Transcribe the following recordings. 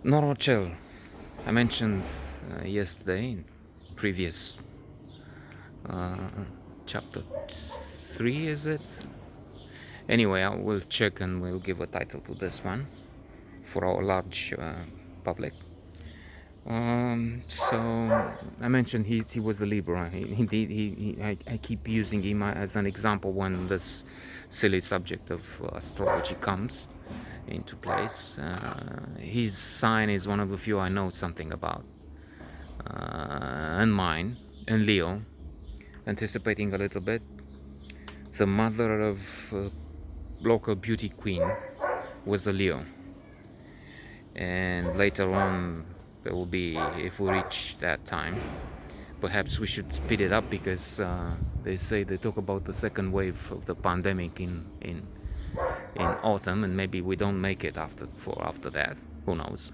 Norocel, I mentioned yesterday in previous uh, chapter 3, is it? Anyway, I will check and we'll give a title to this one for our large public. So I mentioned he was a Libra. I keep using him as an example when this silly subject of astrology comes into place. His sign is one of the few I know something about, and mine, and Leo. Anticipating a little bit, the mother of local beauty queen was a Leo, and later on there will be, if we reach that time, perhaps we should speed it up because they talk about the second wave of the pandemic in autumn, and maybe we don't make it after that. Who knows?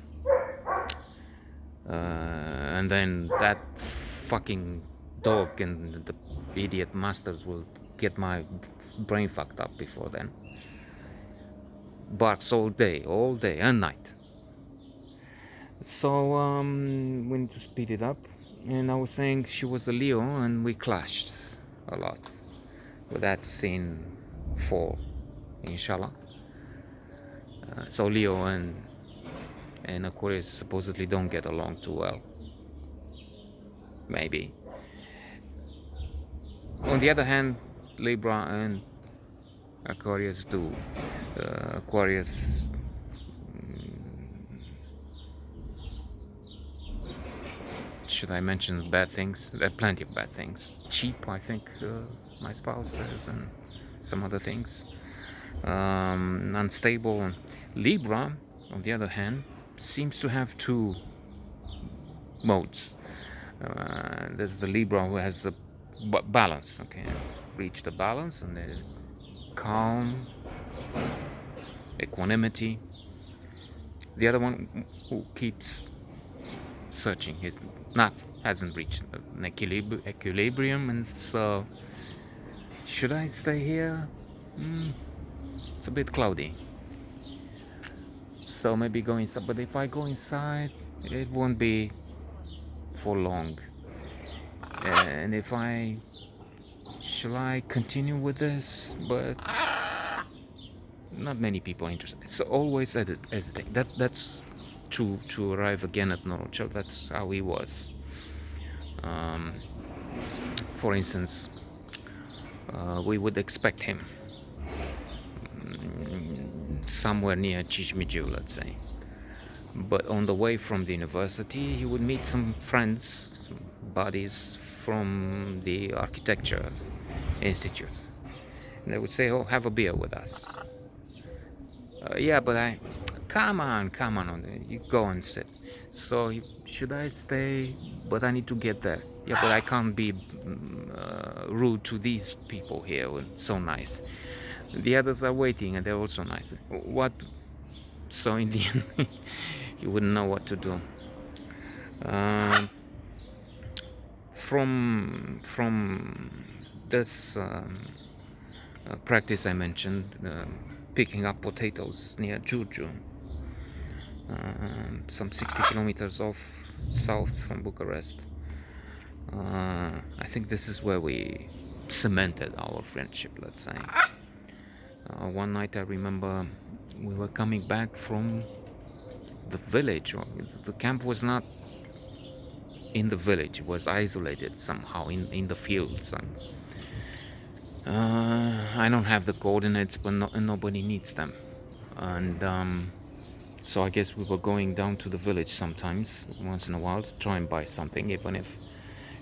And then that fucking dog and the idiot masters will get my brain fucked up before then. Barks all day and night. So we need to speed it up. And I was saying she was a Leo, and we clashed a lot. But that's in 4, inshallah. So Leo and Aquarius supposedly don't get along too well. Maybe. On the other hand, Libra and Aquarius do. Aquarius should I mention bad things? There are plenty of bad things. Cheap, I think my spouse says, and some other things. Unstable. Libra, on the other hand, seems to have two modes. There's the Libra who has a balance, okay, reach the balance, and then calm, equanimity. The other one who keeps searching, hasn't reached an equilibrium, and so should I stay here? It's a bit cloudy, so maybe go inside. But if I go inside, it won't be for long. And if shall I continue with this? But not many people are interested. So always hesitate. That's to arrive again at Norocel. That's how he was. For instance, we would expect him somewhere near Chismigiu, let's say. But on the way from the university, he would meet some friends, some buddies from the architecture institute. And they would say, "Oh, have a beer with us." Yeah, but come on, you go and sit. So should I stay? But I need to get there. Yeah, but I can't be rude to these people here. So nice. The others are waiting, and they're also nice. What? So in the end, you wouldn't know what to do. From this practice I mentioned, picking up potatoes near Giurgiu, some 60 kilometers off south from Bucharest. I think this is where we cemented our friendship, let's say. One night I remember we were coming back from the village, or the camp was not in the village, it was isolated somehow in the fields. I don't have the coordinates, but nobody needs them. And so I guess we were going down to the village sometimes, once in a while, to try and buy something, even if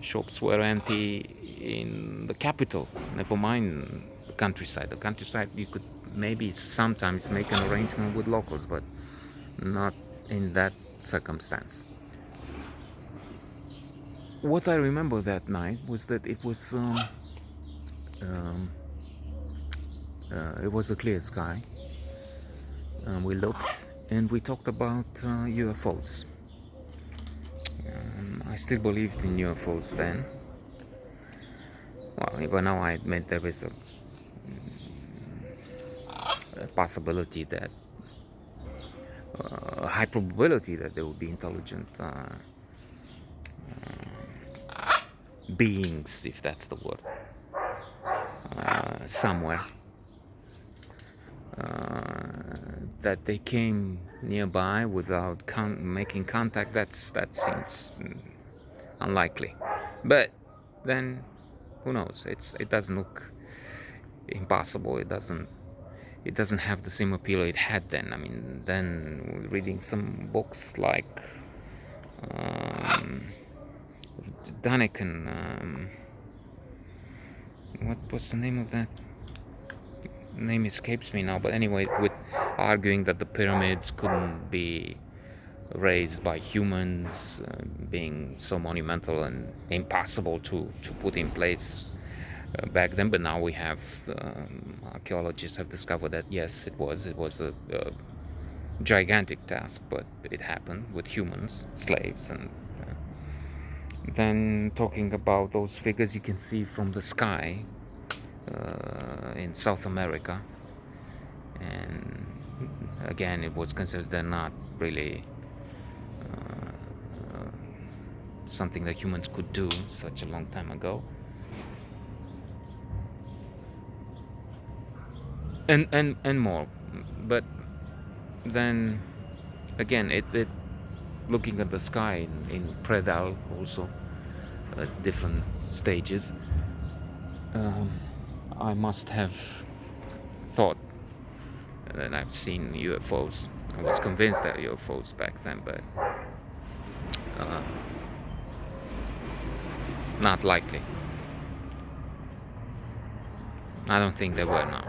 shops were empty in the capital. Never mind the countryside. The countryside, you could maybe sometimes make an arrangement with locals, but not in that circumstance. What I remember that night was that it was a clear sky. We looked and we talked about UFOs. I still believed in UFOs then. Well, even now I admit there is a possibility that a high probability that there would be intelligent beings, if that's the word, somewhere. That they came nearby without making contact, that seems unlikely. But then, who knows? It doesn't look impossible. It doesn't have the same appeal it had then. I mean, then reading some books like Daniken, what was the name of that? Name escapes me now, but anyway, with arguing that the pyramids couldn't be raised by humans, being so monumental and impossible to put in place back then. But now we have archaeologists have discovered that yes, it was a gigantic task, but it happened with humans, slaves, and then talking about those figures you can see from the sky in South America, and again, it was considered they're not really something that humans could do such a long time ago. And more. But then again, it looking at the sky in Predal also at different stages, I must have thought that I've seen UFOs. I was convinced that UFOs back then, but not likely. I don't think they were now.